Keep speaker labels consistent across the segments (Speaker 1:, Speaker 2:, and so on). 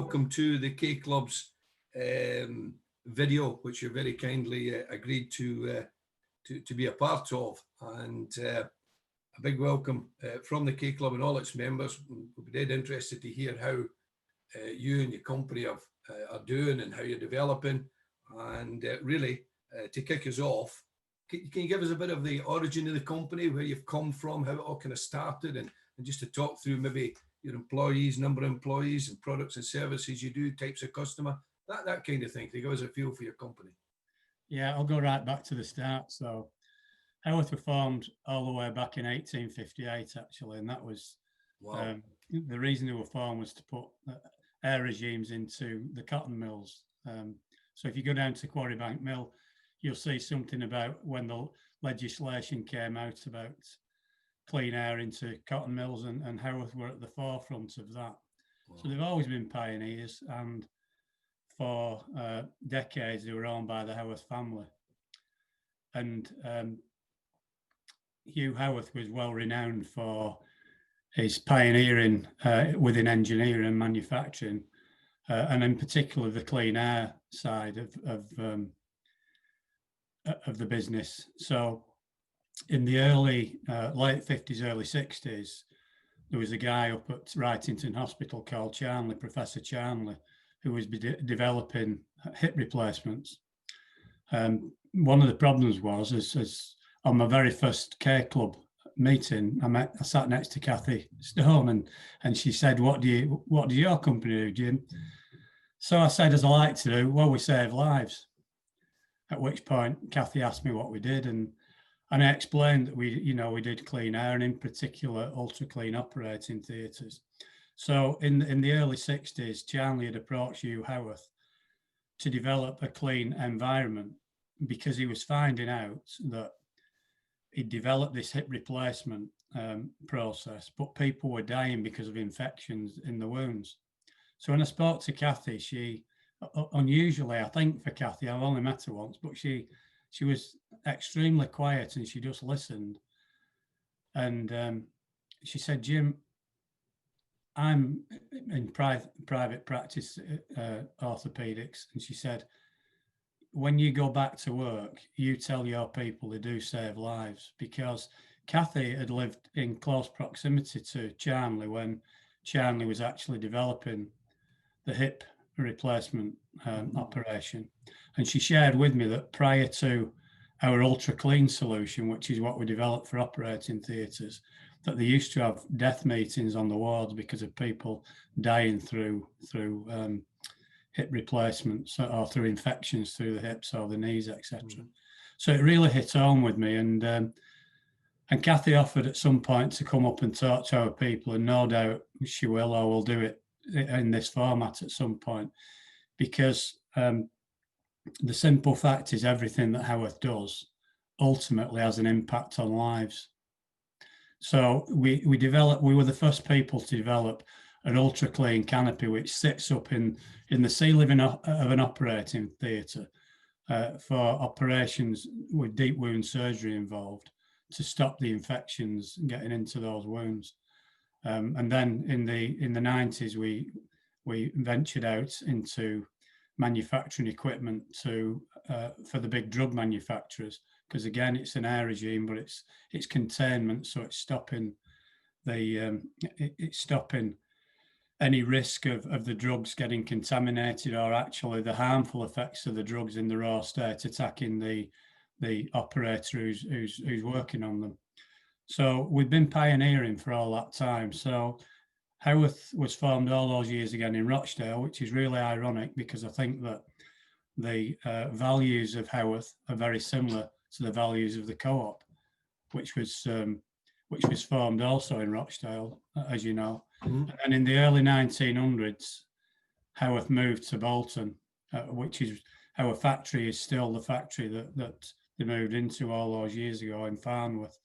Speaker 1: welcome to the K Club's video, which you very kindly agreed to be a part of. And a big welcome from the K Club and all its members. We'll be dead interested to hear how you and your company are doing and how you're developing. And really, to kick us off, can you give us a bit of the origin of the company, where you've come from, how it all kind of started, and just to talk through maybe your employees, number of employees, and products and services you do, types of customer, that kind of thing, to give us a feel for your company.
Speaker 2: Yeah, I'll go right back to the start. So Howorth were formed all the way back in 1858, actually, and that was
Speaker 1: wow.
Speaker 2: The reason they were formed was to put air regimes into the cotton mills. So if you go down to Quarrybank Mill, you'll see something about when the legislation came out about clean air into cotton mills, and Howorth were at the forefront of that. Wow. So they've always been pioneers, and for decades they were owned by the Howorth family. And Hugh Howorth was well renowned for his pioneering within engineering and manufacturing, and in particular the clean air side of the business. So in the late 50s, early 60s, there was a guy up at Wrightington Hospital called Charnley, Professor Charnley, who was developing hip replacements. One of the problems was, as on my very first K Club meeting, I sat next to Kathy Stone, and she said, "What do your company do, Jim?" So I said, as I like to do, "Well, we save lives." At which point Kathy asked me what we did, and I explained that we did clean air, and in particular ultra clean operating theatres. So in the early 60s, Charnley had approached Hugh Howorth to develop a clean environment, because he was finding out that he developed this hip replacement process, but people were dying because of infections in the wounds. So when I spoke to Kathy, she, unusually, I think for Kathy, I've only met her once, but she was extremely quiet, and she just listened. And she said, "Jim, I'm in private practice orthopedics," and she said, "When you go back to work, you tell your people they do save lives," because Kathy had lived in close proximity to Charnley when Charnley was actually developing the hip replacement operation. And she shared with me that prior to our ultra clean solution, which is what we developed for operating theatres, that they used to have death meetings on the wards because of people dying through hip replacements or through infections through the hips or the knees, etc. So it really hit home with me, and Kathy offered at some point to come up and talk to our people, and no doubt she will, or will do it in this format at some point, because the simple fact is everything that Howorth does ultimately has an impact on lives. So we were the first people to develop an ultra clean canopy which sits up in the ceiling of an operating theatre for operations with deep wound surgery involved, to stop the infections getting into those wounds. And then in the 90s, we ventured out into manufacturing equipment for the big drug manufacturers, because again it's an air regime, but it's containment, so it's stopping any risk of the drugs getting contaminated, or actually the harmful effects of the drugs in the raw state attacking the operator who's working on them. So we've been pioneering for all that time. So Howorth was formed all those years again in Rochdale, which is really ironic, because I think that the values of Howorth are very similar to the values of the co-op, which was formed also in Rochdale, as you know. And in the early 1900s, Howorth moved to Bolton, which is our factory is still the factory that they moved into all those years ago in Farnworth.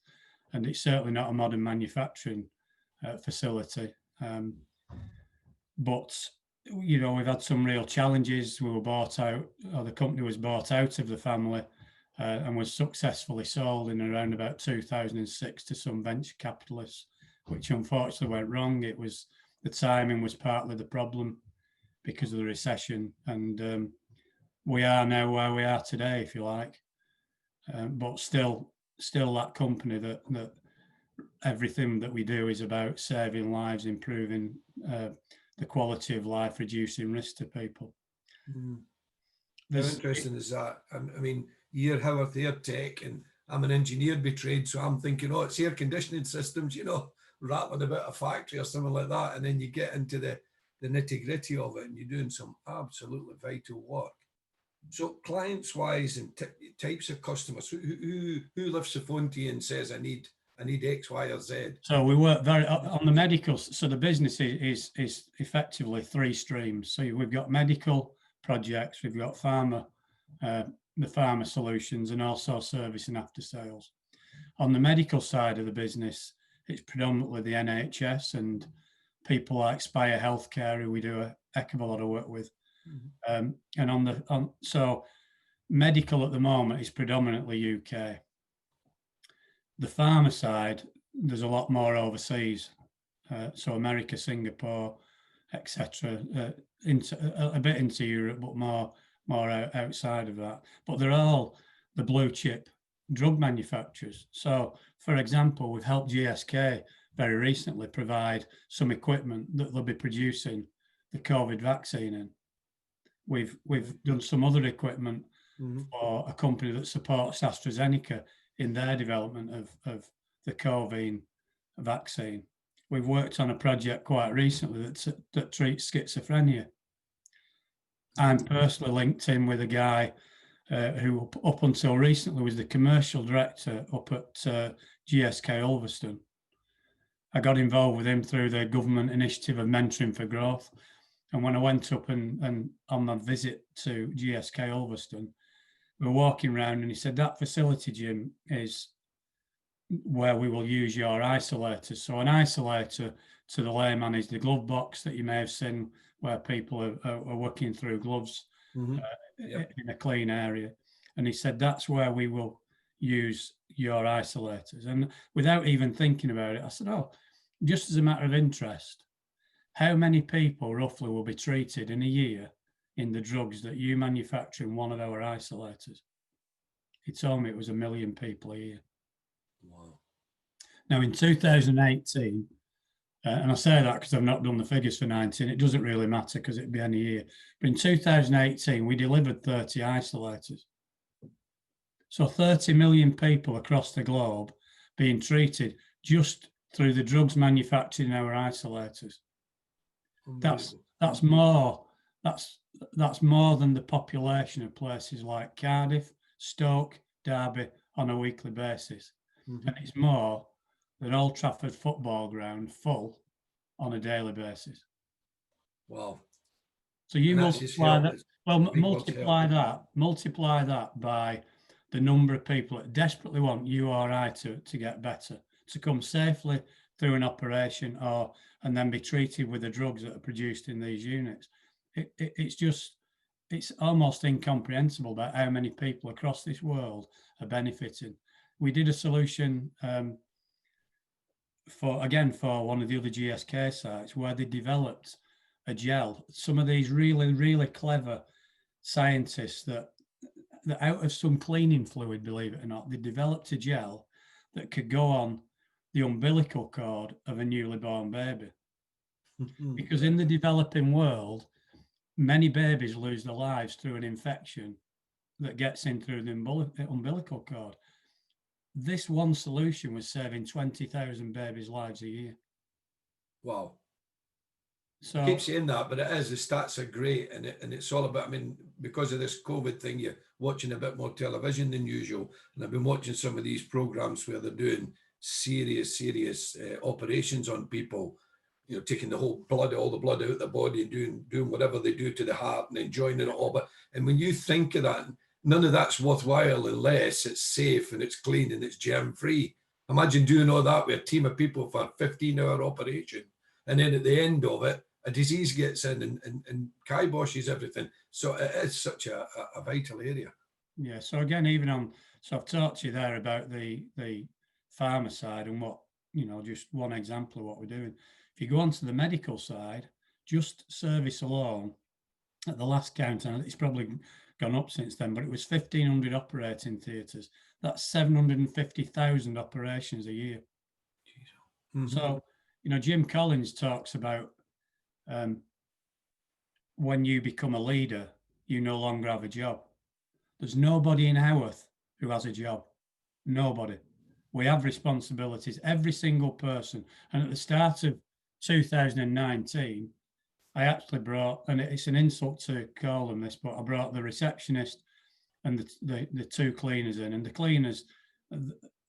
Speaker 2: And it's certainly not a modern manufacturing facility. But, we've had some real challenges. We were bought out, or the company was bought out of the family and was successfully sold in around about 2006 to some venture capitalists, which unfortunately went wrong. The timing was partly the problem, because of the recession, and we are now where we are today, if you like. But still that company that everything that we do is about saving lives, improving the quality of life, reducing risk to people.
Speaker 1: How interesting is that? I mean, you're Howorth Air Tech, and I'm an engineer by trade, so I'm thinking, oh, it's air conditioning systems, rattling about a factory or something like that, and then you get into the nitty gritty of it, and you're doing some absolutely vital work. So, clients-wise and types of customers, who lifts the phone to you and says, I need X, Y, or Z?
Speaker 2: So we work very on the medical. So the business is effectively three streams. So we've got medical projects, we've got pharma, the pharma solutions, and also service and after sales. On the medical side of the business, it's predominantly the NHS and people like Spire Healthcare, who we do a heck of a lot of work with. And so medical at the moment is predominantly UK. The pharma side, there's a lot more overseas, so America, Singapore, etc. A bit into Europe, but more outside of that. But they're all the blue chip drug manufacturers. So, for example, we've helped GSK very recently provide some equipment that they'll be producing the COVID vaccine in. We've done some other equipment for a company that supports AstraZeneca in their development of the COVID vaccine. We've worked on a project quite recently that treats schizophrenia. I'm personally linked in with a guy who up until recently was the commercial director up at GSK Ulverston. I got involved with him through the government initiative of Mentoring for Growth. And when I went up and on my visit to GSK Ulverston, we were walking around and he said, that facility, Jim, is where we will use your isolators. So an isolator to the layman is the glove box that you may have seen where people are working through gloves in a clean area. And he said, that's where we will use your isolators. And without even thinking about it, I said, oh, just as a matter of interest, how many people roughly will be treated in a year in the drugs that you manufacture in one of our isolators? He told me it was 1 million people a year.
Speaker 1: Wow.
Speaker 2: Now in 2018, and I say that because I've not done the figures for 19, it doesn't really matter because it'd be any year. But in 2018, we delivered 30 isolators. So 30 million people across the globe being treated just through the drugs manufactured in our isolators. That's more than the population of places like Cardiff, Stoke, Derby on a weekly basis. And it's more than Old Trafford football ground full on a daily basis.
Speaker 1: Wow.
Speaker 2: So you multiply that. Well, multiply that by the number of people that desperately want you or I to get better, to come safely through an operation and then be treated with the drugs that are produced in these units. It's almost incomprehensible about how many people across this world are benefiting. We did a solution for one of the other GSK sites where they developed a gel. Some of these really, really clever scientists that out of some cleaning fluid, believe it or not, they developed a gel that could go on the umbilical cord of a newly born baby. Because in the developing world, many babies lose their lives through an infection that gets in through the umbilical cord. This one solution was saving 20,000 babies' lives a year.
Speaker 1: Wow.
Speaker 2: So
Speaker 1: I keep saying that, but it is, the stats are great, and it's all about, I mean, because of this COVID thing, you're watching a bit more television than usual, and I've been watching some of these programs where they're doing serious operations on people, taking all the blood out of the body and doing whatever they do to the heart and then joining it all. And when you think of that, none of that's worthwhile unless it's safe and it's clean and it's germ-free. Imagine doing all that with a team of people for a 15-hour operation. And then at the end of it, a disease gets in and kiboshes everything. So it is such a vital area.
Speaker 2: Yeah. So again, so I've talked to you there about the pharma side and what, just one example of what we're doing. If you go on to the medical side, just service alone at the last count, and it's probably gone up since then, but it was 1,500 operating theatres. That's 750,000 operations a year.
Speaker 1: Mhm.
Speaker 2: So, Jim Collins talks about when you become a leader, you no longer have a job. There's nobody in Howorth who has a job. Nobody. We have responsibilities, every single person. And at the start of 2019, I actually brought, and it's an insult to call them this, but I brought the receptionist and the two cleaners in, and the cleaners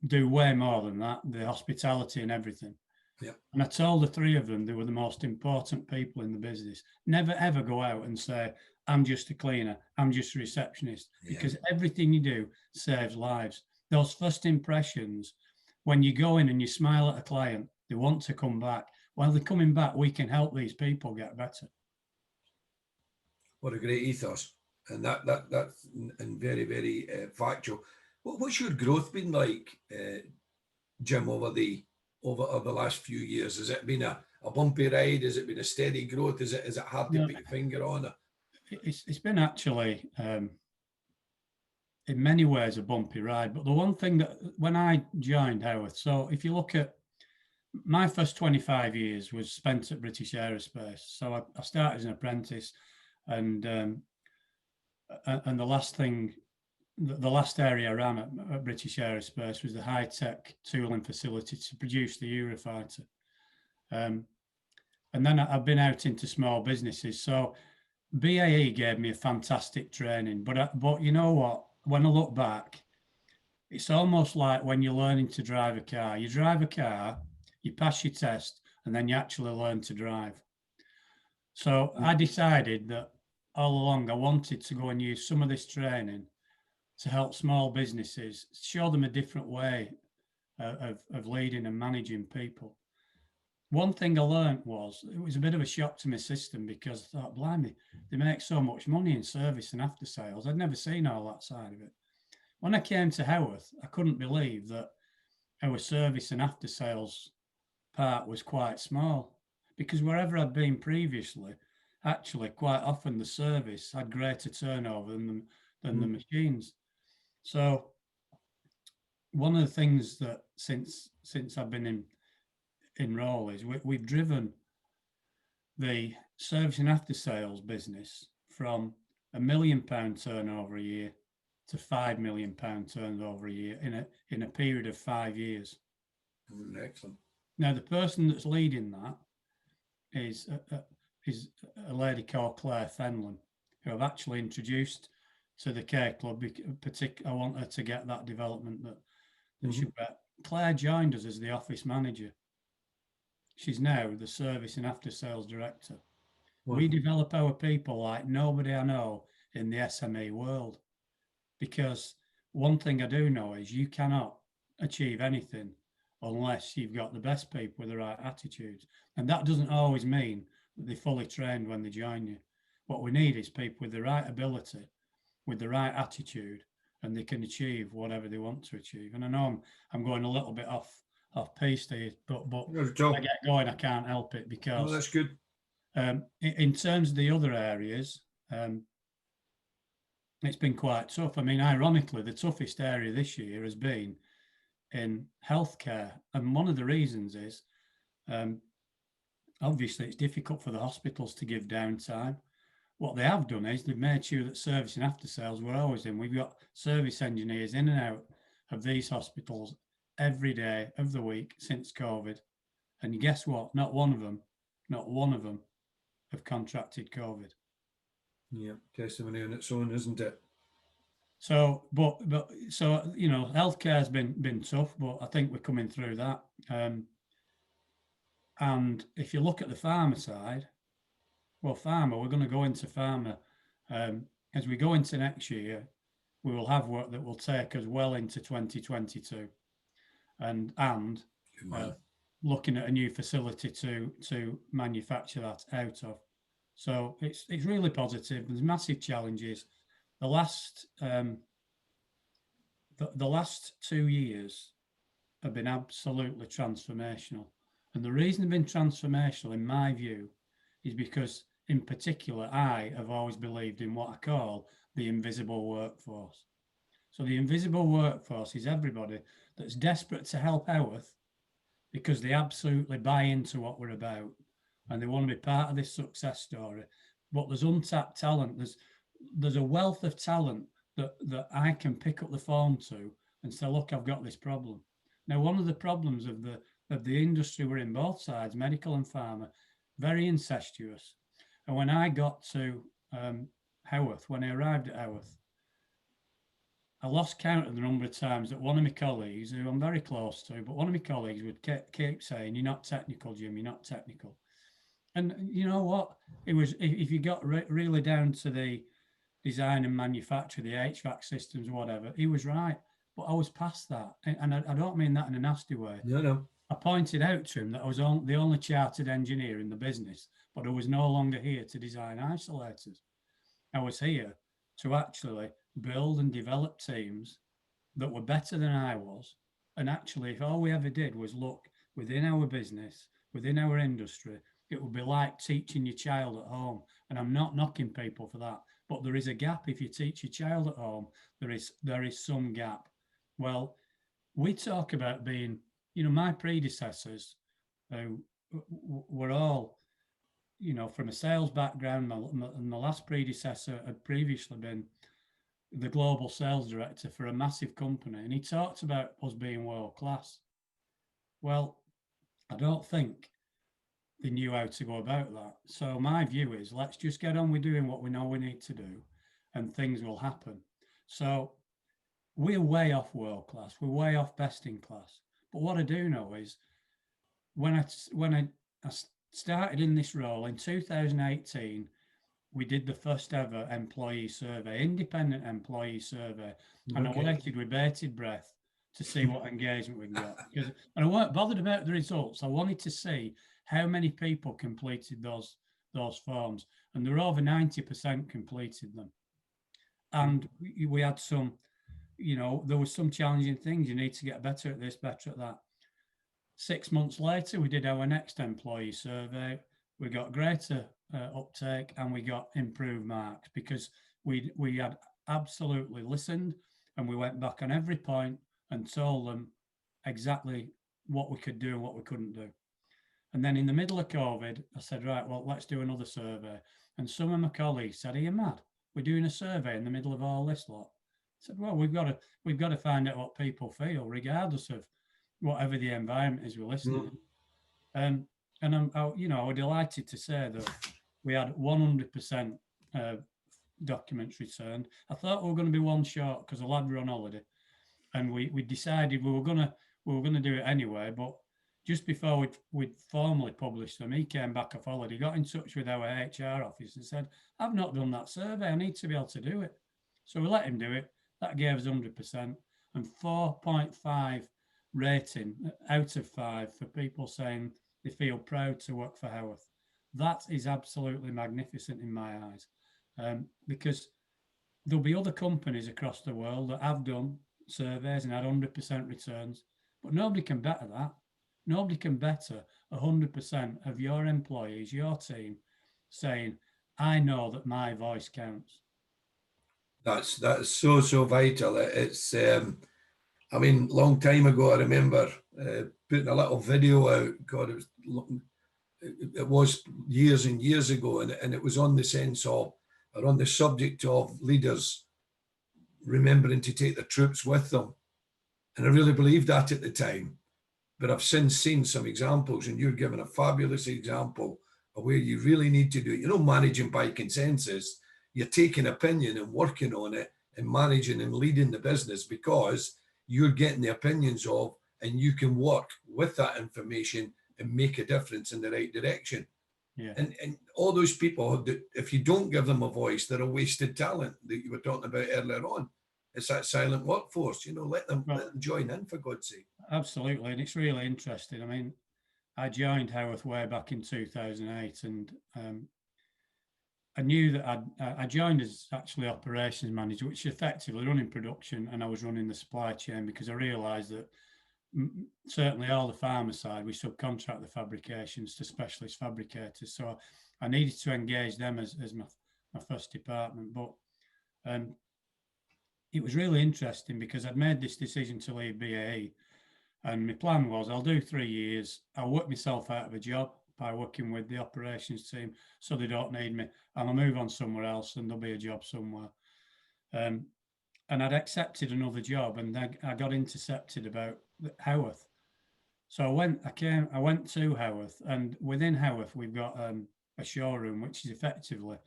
Speaker 2: do way more than that, the hospitality and everything.
Speaker 1: Yeah.
Speaker 2: And I told the three of them they were the most important people in the business. Never ever go out and say, I'm just a cleaner, I'm just a receptionist, because everything you do saves lives. Those first impressions, when you go in and you smile at a client, they want to come back. While they're coming back, we can help these people get better.
Speaker 1: What a great ethos, and that's and very, very factual. What's your growth been like, Jim, over the last few years? Has it been a bumpy ride? Has it been a steady growth? Is it hard to put your finger on it?
Speaker 2: It's been actually in many ways a bumpy ride, but the one thing that when I joined Howorth, so if you look at my first 25 years was spent at British Aerospace. So I started as an apprentice, and the last thing, the last area I ran at British Aerospace was the high-tech tooling facility to produce the Eurofighter. And then I've been out into small businesses. So BAE gave me a fantastic training, but you know what? When I look back, it's almost like when you're learning to drive a car. You drive a car, you pass your test, and then you actually learn to drive. So I decided that all along I wanted to go and use some of this training to help small businesses, show them a different way of leading and managing people. One thing I learned was, it was a bit of a shock to my system, because I thought, blimey, they make so much money in service and after sales. I'd never seen all that side of it. When I came to Howorth, I couldn't believe that our service and after sales part was quite small, because wherever I'd been previously, actually quite often the service had greater turnover than the machines. So one of the things that since I've been in role is we've driven the service and after sales business from £1 million turnover a year to £5 million turnover a year in a period of 5 years.
Speaker 1: Excellent.
Speaker 2: Now the person that's leading that is a lady called Claire Fenlon, who I've actually introduced to the K Club. I want her to get that development that she got. Claire joined us as the office manager. She's now the service and after sales director. Wow. We develop our people like nobody I know in the SME world, because one thing I do know is you cannot achieve anything unless you've got the best people with the right attitude. And that doesn't always mean that they're fully trained when they join you. What we need is people with the right ability, with the right attitude, and they can achieve whatever they want to achieve. And I know I'm going a little bit off piece here, but when I get going, I can't help it, because
Speaker 1: that's good.
Speaker 2: In terms of the other areas, it's been quite tough. I mean, ironically, the toughest area this year has been in healthcare. And one of the reasons is, obviously, it's difficult for the hospitals to give downtime. What they have done is they've made sure that service and after sales we're always in. We've got service engineers in and out of these hospitals every day of the week since COVID. And guess what? Not one of them have contracted COVID.
Speaker 1: Yeah, testimony on its own, isn't it?
Speaker 2: So, but healthcare has been tough, but I think we're coming through that. And if you look at the pharma side, well, pharma, we're going to go into pharma. As we go into next year, we will have work that will take us well into 2022, and looking at a new facility to manufacture that out of. So it's really positive. There's massive challenges. The last 2 years have been absolutely transformational, and the reason they've been transformational, in my view, is because in particular, I have always believed in what I call the invisible workforce. So the invisible workforce is everybody that's desperate to help Howorth because they absolutely buy into what we're about and they want to be part of this success story. But there's untapped talent. There's a wealth of talent that I can pick up the phone to and say, look, I've got this problem. Now, one of the problems of the industry we're in, both sides, medical and pharma, very incestuous. And when I got to Howorth, when I arrived at Howorth, I lost count of the number of times that one of my colleagues, who I'm very close to, but one of my colleagues would keep saying, "You're not technical, Jim, you're not technical." And you know what? It was, if you got really down to the design and manufacture, the HVAC systems, whatever, he was right. But I was past that. And I don't mean that in a nasty way.
Speaker 1: No.
Speaker 2: I pointed out to him that I was the only chartered engineer in the business, but I was no longer here to design isolators. I was here to actually build and develop teams that were better than I was. And actually, if all we ever did was look within our business, within our industry, it would be like teaching your child at home. And I'm not knocking people for that, but there is a gap. If you teach your child at home, there is some gap. Well, we talk about being, my predecessors who were all, from a sales background. My last predecessor had previously been the global sales director for a massive company, and he talked about us being world class. Well, I don't think they knew how to go about that. So my view is, let's just get on with doing what we know we need to do, and things will happen. So we're way off world class. We're way off best in class. But what I do know is, when I started in this role in 2018, we did the first ever employee survey, independent employee survey. And I waited with bated breath to see what engagement we got. And I weren't bothered about the results. I wanted to see how many people completed those forms. And there were over 90% completed them. And we had some, there was some challenging things. You need to get better at this, better at that. 6 months later, we did our next employee survey. We got greater uptake and we got improved marks because we had absolutely listened, and we went back on every point and told them exactly what we could do and what we couldn't do. And then in the middle of COVID, I said, right, well, let's do another survey. And some of my colleagues said, are you mad? We're doing a survey in the middle of all this lot. I said, well, we've got to find out what people feel, regardless of whatever the environment is we're listening. And I was delighted to say that we had 100% documents returned. I thought we were going to be one short because the lad were on holiday, and we decided we were going to do it anyway. But just before we'd formally published them, he came back off holiday, got in touch with our HR office and said, I've not done that survey. I need to be able to do it. So we let him do it. That gave us 100% and 4.5 rating out of 5 for people saying they feel proud to work for Howorth. That is absolutely magnificent in my eyes, because there'll be other companies across the world that have done surveys and had 100% returns, but nobody can better that. Nobody can better 100% of your employees, your team, saying, I know that my voice counts.
Speaker 1: That's so vital. It's long time ago, I remember putting a little video out. God, it was years and years ago, and it was on the sense of, or on the subject of leaders remembering to take their troops with them. And I really believed that at the time. But I've since seen some examples, and you're giving a fabulous example of where you really need to do it. Managing by consensus. You're taking opinion and working on it and managing and leading the business because you're getting the opinions of, and you can work with that information and make a difference in the right direction.
Speaker 2: Yeah.
Speaker 1: And all those people, if you don't give them a voice, they're a wasted talent that you were talking about earlier on. It's that silent workforce, let them join in, for God's sake.
Speaker 2: Absolutely. And it's really interesting. I joined Howorth way back in 2008, and I knew that I joined as actually operations manager, which is effectively running production, and I was running the supply chain because I realised that certainly all the pharma side, we subcontract the fabrications to specialist fabricators. So I needed to engage them as my first department. But it was really interesting because I'd made this decision to leave BAE, and my plan was I'll do 3 years. I'll work myself out of a job by working with the operations team so they don't need me, and I'll move on somewhere else and there'll be a job somewhere. And I'd accepted another job, and I got intercepted about Howorth. So I went to Howorth, and within Howorth we've got a showroom which is effectively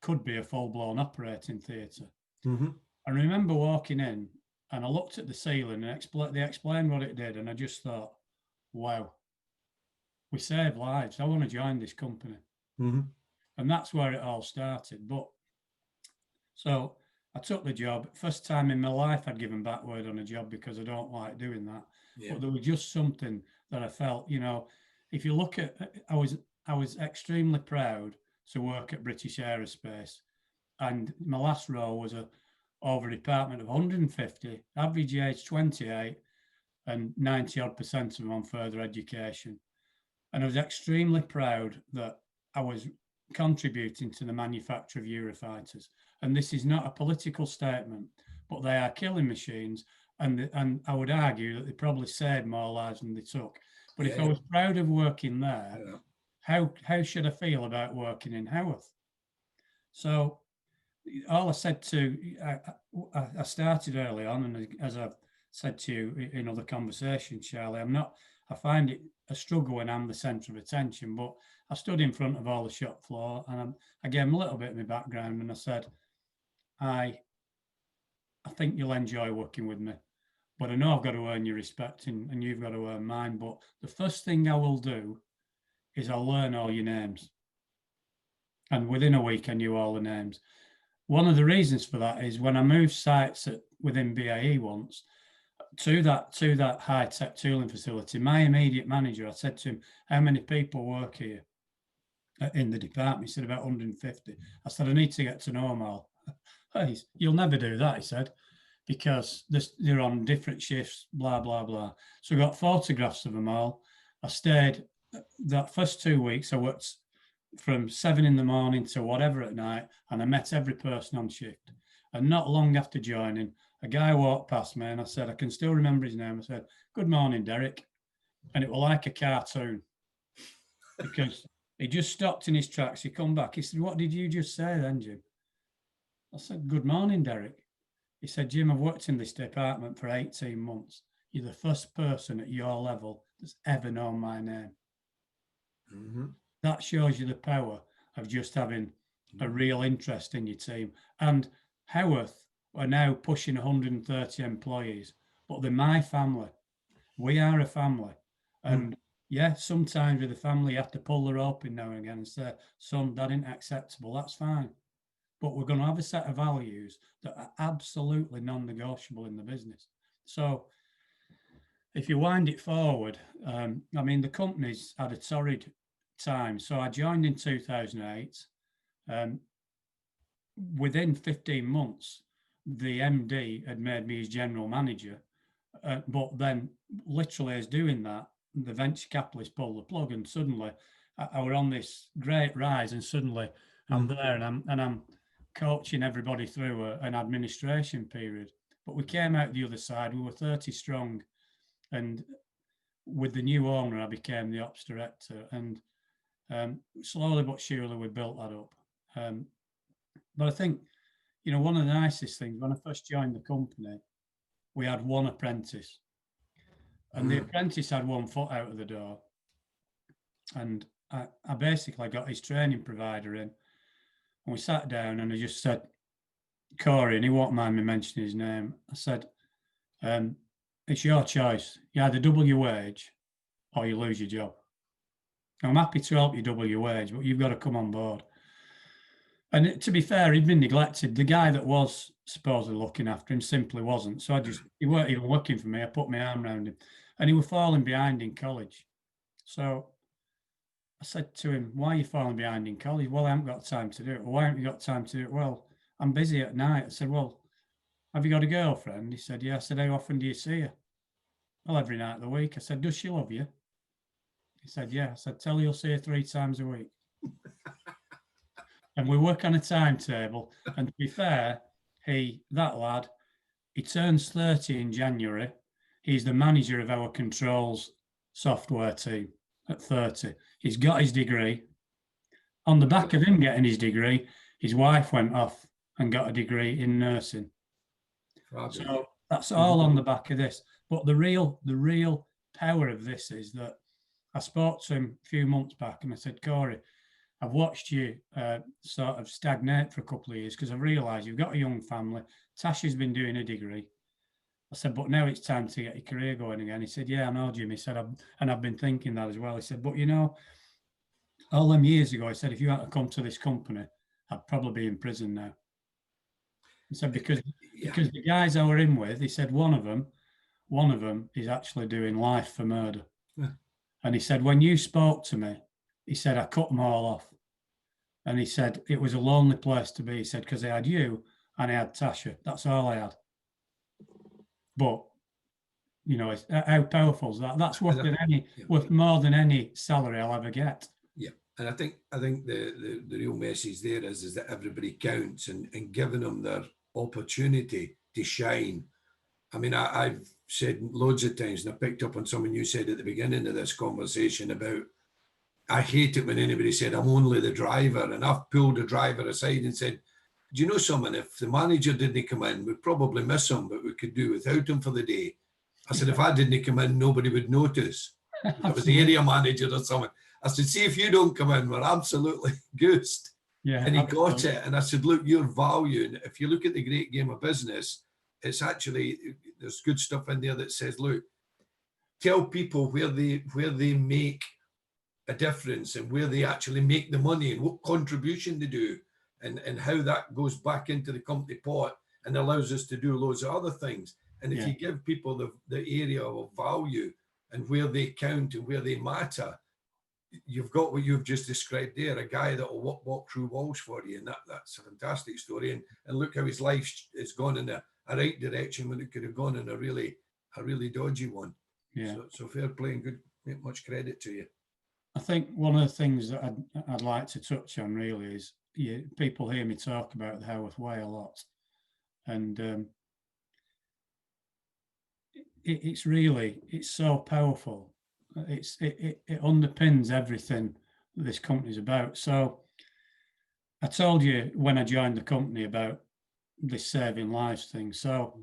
Speaker 2: could be a full-blown operating theatre.
Speaker 1: Mm-hmm.
Speaker 2: I remember walking in and I looked at the ceiling and they explained what it did, and I just thought, wow, we save lives. I want to join this company.
Speaker 1: Mm-hmm.
Speaker 2: And that's where it all started. But so I took the job. First time in my life I'd given backward on a job because I don't like doing that.
Speaker 1: Yeah.
Speaker 2: But there was just something that I felt, if you look at, I was extremely proud to work at British Aerospace. And my last role was over a department of 150, average age 28, and 90 odd % of them on further education. And I was extremely proud that I was contributing to the manufacture of Eurofighters. And this is not a political statement, but they are killing machines. And I would argue that they probably saved more lives than they took. But if I was proud of working there, how should I feel about working in Howorth? So all I said I started early on, and as I've said to you in other conversations, Charlie, I find it a struggle when I'm the centre of attention, but I stood in front of all the shop floor and I gave them a little bit of my background, and I said, I think you'll enjoy working with me, but I know I've got to earn your respect and you've got to earn mine. But the first thing I will do is I'll learn all your names. And within a week, I knew all the names. One of the reasons for that is when I moved sites within BAE once to that high-tech tooling facility, my immediate manager, I said to him, how many people work here in the department? He said, about 150. I said, I need to get to know them all. Hey, you'll never do that, he said, because they're on different shifts, blah, blah, blah. So I got photographs of them all. I stayed, that first 2 weeks, I worked from 7 in the morning to whatever at night, and I met every person on shift. And not long after joining, a guy walked past me and I said, I can still remember his name. I said, good morning, Derek. And it was like a cartoon because he just stopped in his tracks. He come back. He said, what did you just say then, Jim? I said, good morning, Derek. He said, Jim, I've worked in this department for 18 months. You're the first person at your level that's ever known my name.
Speaker 1: Mm-hmm.
Speaker 2: That shows you the power of just having a real interest in your team. And Howorth are now pushing 130 employees, but they're my family. We are a family. And sometimes with the family, you have to pull the rope in now and again and say, son, that isn't acceptable. That's fine. But we're going to have a set of values that are absolutely non-negotiable in the business. So if you wind it forward, the company's had a torrid time. So I joined in 2008. Within 15 months, the MD had made me his general manager. But then literally as doing that, the venture capitalist pulled the plug, and suddenly I were on this great rise, and suddenly I'm there and I'm coaching everybody through an administration period. But we came out the other side, we were 30 strong. And with the new owner, I became the ops director. And slowly but surely we built that up. But I think, one of the nicest things, when I first joined the company, we had one apprentice. And the apprentice had 1 foot out of the door. And I basically got his training provider in. And we sat down and I just said, Corey, and he won't mind me mentioning his name. I said, it's your choice. You either double your wage or you lose your job. I'm happy to help you double your wage, but you've got to come on board. And to be fair, he'd been neglected. The guy that was supposedly looking after him simply wasn't. So he weren't even working for me. I put my arm around him and he was falling behind in college. So I said to him, why are you falling behind in college? Well, I haven't got time to do it. Well, why haven't you got time to do it? Well, I'm busy at night. I said, well, have you got a girlfriend? He said, yeah. I said, how often do you see her? Well, every night of the week. I said, does she love you? He said, yeah. I said, tell her you'll see her 3 times a week. And we work on a timetable. And to be fair, that lad, he turns 30 in January. He's the manager of our controls software team at 30. He's got his degree. On the back of him getting his degree, his wife went off and got a degree in nursing. So that's all on the back of this. But the real power of this is that I spoke to him a few months back and I said, Corey, I've watched you sort of stagnate for a couple of years because I've realised you've got a young family. Tasha's been doing a degree. I said, but now it's time to get your career going again. He said, yeah, I know, Jim. He said, and I've been thinking that as well. He said, but you know, all them years ago, he said, if you had to come to this company, I'd probably be in prison now. He said, because the guys I were in with, he said, one of them is actually doing life for murder. Yeah. And he said, when you spoke to me, he said, I cut them all off. And he said, it was a lonely place to be. He said, because I had you and I had Tasha. That's all I had. But, you know, how powerful is that? That's worth more than any salary I'll ever get.
Speaker 1: Yeah. And I think the real message there is that everybody counts and giving them their opportunity to shine. I mean, I've said loads of times, and I picked up on something you said at the beginning of this conversation about, I hate it when anybody said, I'm only the driver. And I've pulled the driver aside and said, do you know something? If the manager didn't come in, we'd probably miss him, but we could do without him for the day. I said, if I didn't come in, nobody would notice. I was the area manager or something. I said, see, if you don't come in, we're absolutely goosed. Yeah, and he got it. And I said, look, your value. And if you look at the great game of business, it's actually, there's good stuff in there that says, look, tell people where they make a difference and where they actually make the money and what contribution they do and how that goes back into the company pot and allows us to do loads of other things. And if you give people the area of value and where they count and where they matter, you've got what you've just described there, a guy that will walk through walls for you. And that's a fantastic story. And look how his life has gone in a right direction when it could have gone in a really dodgy one. Yeah. So fair play and good, much credit to you.
Speaker 2: I think one of the things that I'd like to touch on really is people hear me talk about the Howorth Way a lot. And it's so powerful. It underpins everything that this company's about. So I told you when I joined the company about this saving lives thing. So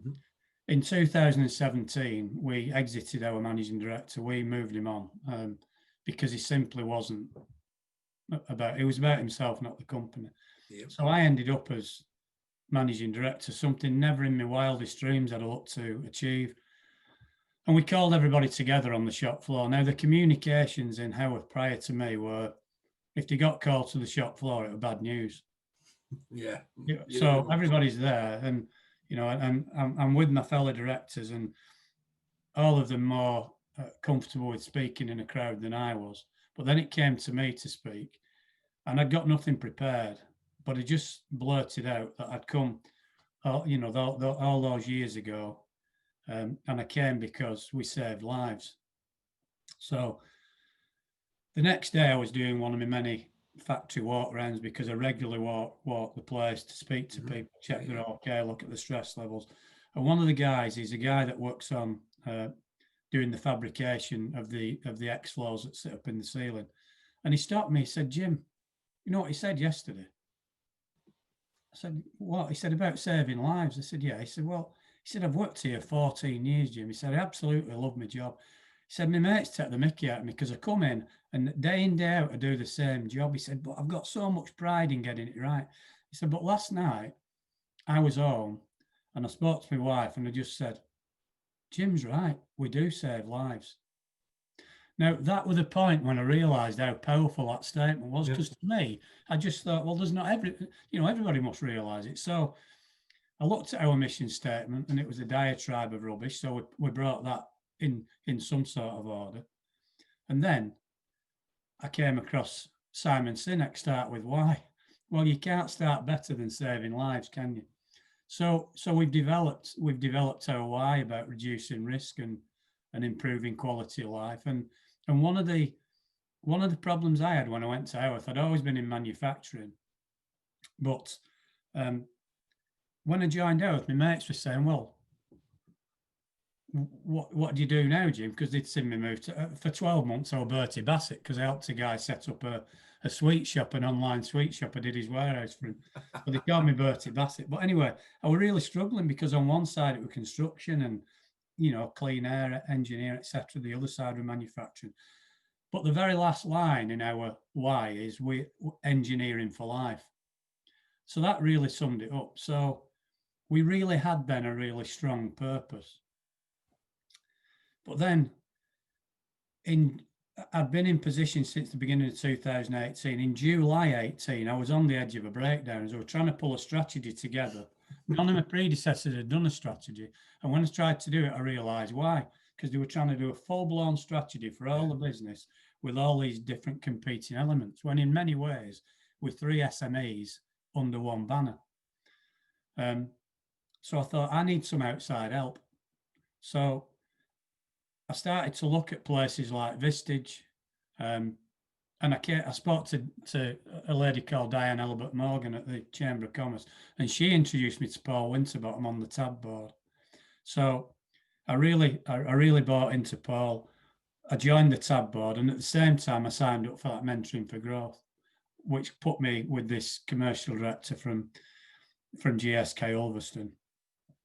Speaker 2: in 2017, we exited our managing director. We moved him on because he simply wasn't it was about himself, not the company. Yep. So I ended up as managing director, something never in my wildest dreams I'd looked to achieve. And we called everybody together on the shop floor. Now, the communications in Howorth prior to me were, if they got called to the shop floor, it was bad news.
Speaker 1: Yeah.
Speaker 2: So everybody's there, and you know, and I'm with my fellow directors, and all of them more comfortable with speaking in a crowd than I was. But then it came to me to speak, and I'd got nothing prepared, but I just blurted out that I'd come, you know, all those years ago. And I came because we saved lives. So the next day I was doing one of my many factory walk rounds because I regularly walk the place to speak to people, check they're okay, look at the stress levels. And one of the guys, he's a guy that works on doing the fabrication of the X flows that sit up in the ceiling. And he stopped me, he said, Jim, you know what he said yesterday? I said, what? He said, about saving lives. I said, yeah. He said, well, he said, I've worked here 14 years, Jim. He said, I absolutely love my job. He said, my mates take the mickey out of me because I come in and day in, day out, I do the same job. He said, but I've got so much pride in getting it right. He said, but last night I was home and I spoke to my wife and I just said, Jim's right. We do save lives. Now, that was the point when I realised how powerful that statement was, because to me, I just thought, well, there's not everybody must realise it. So I looked at our mission statement and it was a diatribe of rubbish. So we brought that in some sort of order. And then I came across Simon Sinek, start with why. Well, you can't start better than saving lives, can you? So we've developed our why about reducing risk and improving quality of life. And one of the problems I had when I went to Howorth, I'd always been in manufacturing. But when I joined Howorth, my mates were saying, well, what do you do now, Jim? Because they'd seen me move to, for 12 months, I was Bertie Bassett, because I helped a guy set up a sweet shop, an online sweet shop. I did his warehouse for him. But they called me Bertie Bassett. But anyway, I was really struggling, because on one side it was construction and, clean air, engineer, etc. The other side was manufacturing. But the very last line in our why is we engineering for life. So that really summed it up. So we really had then a really strong purpose. But then I've been in position since the beginning of 2018. In July 18, I was on the edge of a breakdown as I was trying to pull a strategy together. None of my predecessors had done a strategy. And when I tried to do it, I realized why. Because they were trying to do a full-blown strategy for all the business with all these different competing elements, when in many ways, with 3 SMEs under one banner. So I thought, I need some outside help. So I started to look at places like Vistage, and I spoke to a lady called Diane Elbert Morgan at the Chamber of Commerce, and she introduced me to Paul Winterbottom on the tab board. So I really bought into Paul. I joined the tab board, and at the same time I signed up for that Mentoring for Growth, which put me with this commercial director from GSK Ulverston.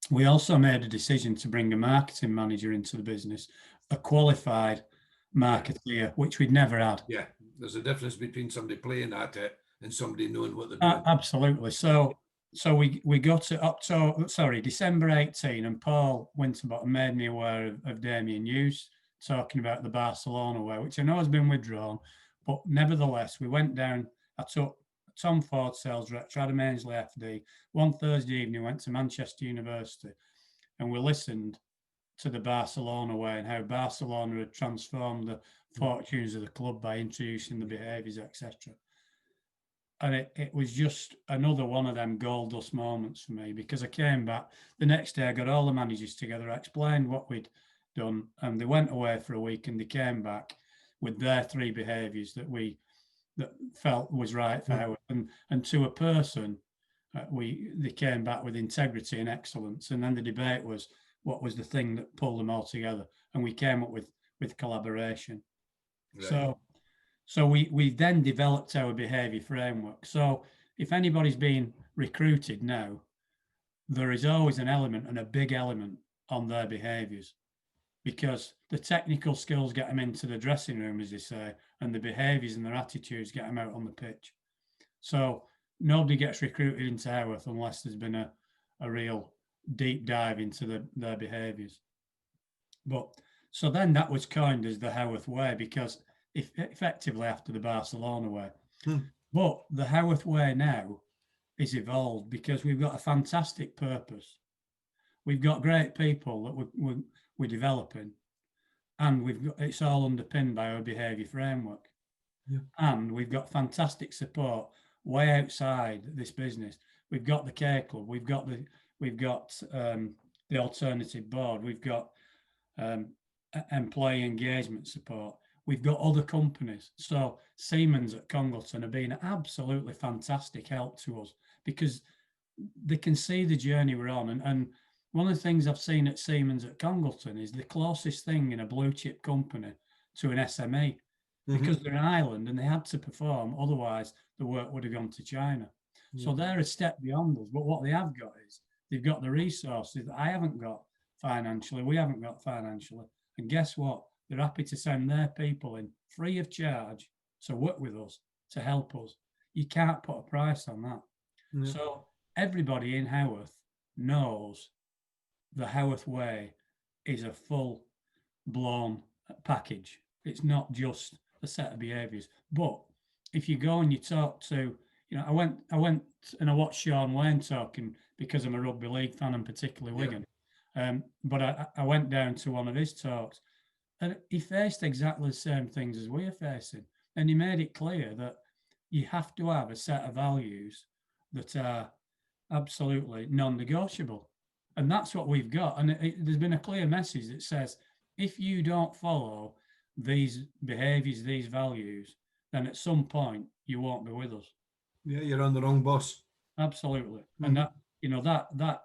Speaker 2: We also made a decision to bring a marketing manager into the business, a qualified marketeer, which we'd never had.
Speaker 1: Yeah, there's a difference between somebody playing at it and somebody knowing what they're doing.
Speaker 2: Absolutely. So we got to December 18, and Paul Winterbottom made me aware of Damien Hughes talking about the Barcelona way, which I know has been withdrawn, but nevertheless, we went down. I took Tom Ford, sales director, Adam Ainsley, FD. One Thursday evening, went to Manchester University, and we listened to the Barcelona way and how Barcelona had transformed the fortunes of the club by introducing the behaviours, etc. And it was just another one of them gold dust moments for me, because I came back the next day, I got all the managers together, I explained what we'd done, and they went away for a week, and they came back with their 3 behaviours that felt was right for Howorth. And to a person, they came back with integrity and excellence. And then the debate was, what was the thing that pulled them all together? And we came up with collaboration. Right. So we then developed our behaviour framework. So if anybody's being recruited now, there is always an element, and a big element, on their behaviours, because the technical skills get them into the dressing room, as they say, and the behaviours and their attitudes get them out on the pitch. So nobody gets recruited into Howorth unless there's been a real deep dive into their behaviours. But so then that was coined as the Howorth way, because effectively after the Barcelona way. But the Howorth way now is evolved, because we've got a fantastic purpose. We've got great people that we're developing, and it's all underpinned by our behaviour framework. Yeah. And we've got fantastic support way outside this business. We've got the K Club, we've got the alternative board, we've got employee engagement support, we've got other companies. So Siemens at Congleton have been absolutely fantastic help to us, because they can see the journey we're on. And one of the things I've seen at Siemens at Congleton is the closest thing in a blue chip company to an SME, because they're an island and they had to perform, otherwise the work would have gone to China. So they're a step beyond us. But what they have got is they've got the resources that I haven't got financially, we haven't got financially. And guess what? They're happy to send their people in free of charge to work with us, to help us. You can't put a price on that. Yeah. So everybody in Howorth knows the Howorth way is a full-blown package. It's not just a set of behaviours. But if you go and you talk to, I went and I watched Sean Wayne talking, because I'm a rugby league fan, and particularly Wigan. But I went down to one of his talks, and he faced exactly the same things as we are facing. And he made it clear that you have to have a set of values that are absolutely non-negotiable. And that's what we've got. And there's been a clear message that says, if you don't follow these behaviours, these values, then at some point you won't be with us.
Speaker 1: Yeah, you're on the wrong bus.
Speaker 2: Absolutely. And that, you know, that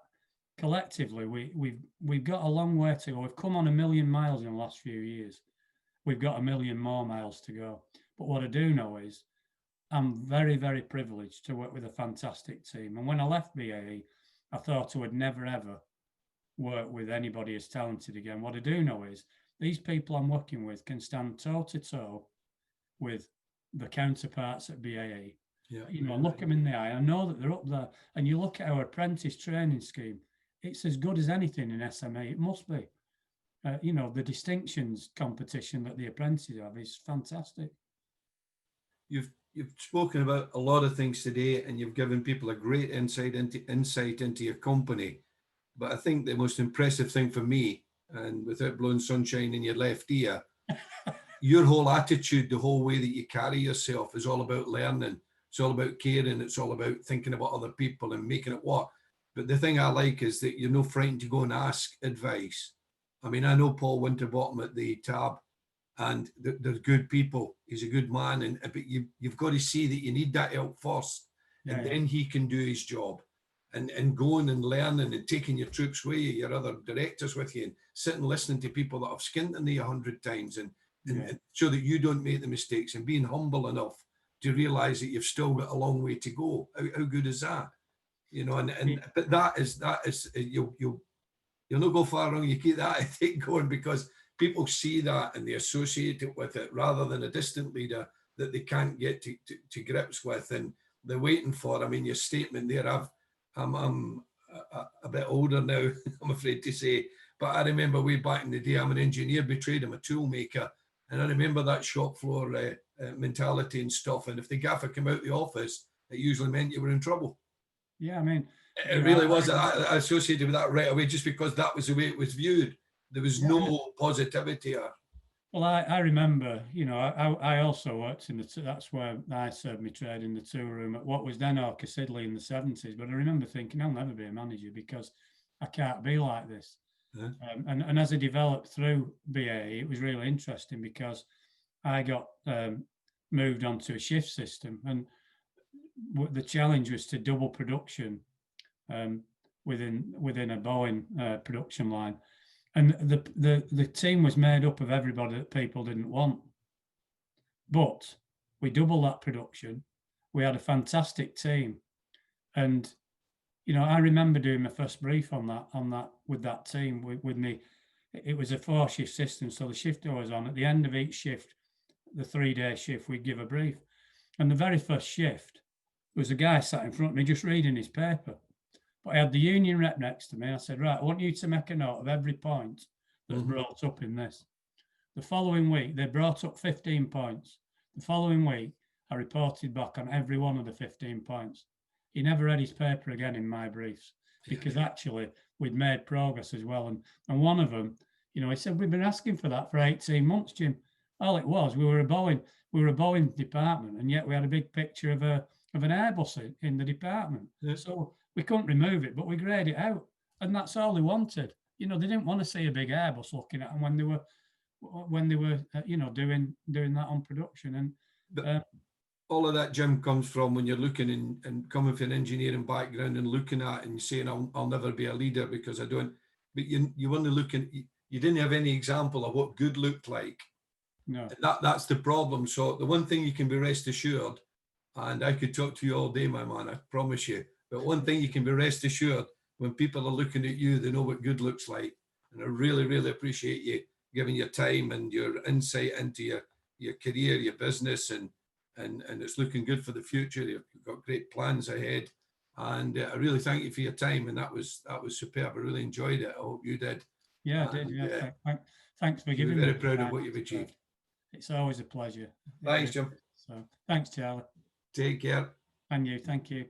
Speaker 2: collectively, we've got a long way to go. We've come on 1 million miles in the last few years. We've got 1 million more miles to go. But what I do know is I'm very, very privileged to work with a fantastic team. And when I left BAE, I thought I would never, ever work with anybody as talented again. What I do know is these people I'm working with can stand toe to toe with the counterparts at BAE.
Speaker 1: Yeah,
Speaker 2: you know, look them in the eye. I know that they're up there. And you look at our apprentice training scheme, it's as good as anything in SMA. It must be. You know, the distinctions competition that the apprentices have is fantastic.
Speaker 1: You've spoken about a lot of things today, and you've given people a great insight into your company. But I think the most impressive thing for me, and without blowing sunshine in your left ear, your whole attitude, the whole way that you carry yourself is all about learning. It's all about caring. It's all about thinking about other people and making it work. But the thing I like is that you're not frightened to go and ask advice. I mean, I know Paul Winterbottom at the Tab, and they're good people. He's a good man, but you've got to see that you need that help first, and then he can do his job. And going and learning and taking your troops with you, your other directors with you, and sitting listening to people that have skinned in the 100 times, and so that you don't make the mistakes, and being humble enough to realize that you've still got a long way to go. How good is that? You know, but that is you'll not go far wrong. You keep that I think going, because people see that and they associate it with it rather than a distant leader that they can't get to grips with, and they're waiting for. I mean, your statement there, I'm a bit older now, I'm afraid to say, but I remember way back in the day, I'm an engineer by trade, I'm a tool maker, and I remember that shop floor mentality and stuff. And if the gaffer came out the office, it usually meant you were in trouble.
Speaker 2: Yeah, I mean,
Speaker 1: it really was. I associated with that right away, just because that was the way it was viewed. There was no positivity.
Speaker 2: Well, I remember, you know, I also worked in that's where I served my trade, in the tool room at what was then Orca Sidley in the 70s. But I remember thinking, I'll never be a manager because I can't be like this. And as I developed through BAE, it was really interesting because I got moved onto a shift system, and the challenge was to double production within a Boeing production line. And the team was made up of everybody that people didn't want. But we doubled that production. We had a fantastic team. And, you know, I remember doing my first brief on that with that team with me. It was a 4-shift system. So the shift I was on, at the end of each shift, the 3-day shift, we'd give a brief. And the very first shift, there was a guy sat in front of me just reading his paper. But I had the union rep next to me. I said, right, I want you to make a note of every point that's brought up in this. The following week, they brought up 15 points. The following week, I reported back on every one of the 15 points. He never read his paper again in my briefs, because actually we'd made progress as well. And one of them, you know, he said, we've been asking for that for 18 months, Jim. All it was, we were a Boeing department, and yet we had a big picture of an Airbus in the department. So we couldn't remove it, but we grayed it out, and that's all they wanted. You know, they didn't want to see a big Airbus looking at them when they were you know, doing that on production. And
Speaker 1: all of that, Jim, comes from when you're looking and coming from an engineering background and looking at and saying, I'll never be a leader because I don't. But you want to look, and you didn't have any example of what good looked like.
Speaker 2: No,
Speaker 1: that's the problem. So the one thing you can be rest assured, and I could talk to you all day, my man, I promise you. But one thing you can be rest assured, when people are looking at you, they know what good looks like. And I really, really appreciate you giving your time and your insight into your career, your business, and it's looking good for the future. You've got great plans ahead. And I really thank you for your time. And that was superb. I really enjoyed it. I hope you did.
Speaker 2: Yeah, I did. Yeah. Thanks for giving me.
Speaker 1: Very proud of what you've achieved.
Speaker 2: It's always a pleasure.
Speaker 1: Thanks, Jim.
Speaker 2: So thanks, Charlie.
Speaker 1: Take care.
Speaker 2: And you. Thank you.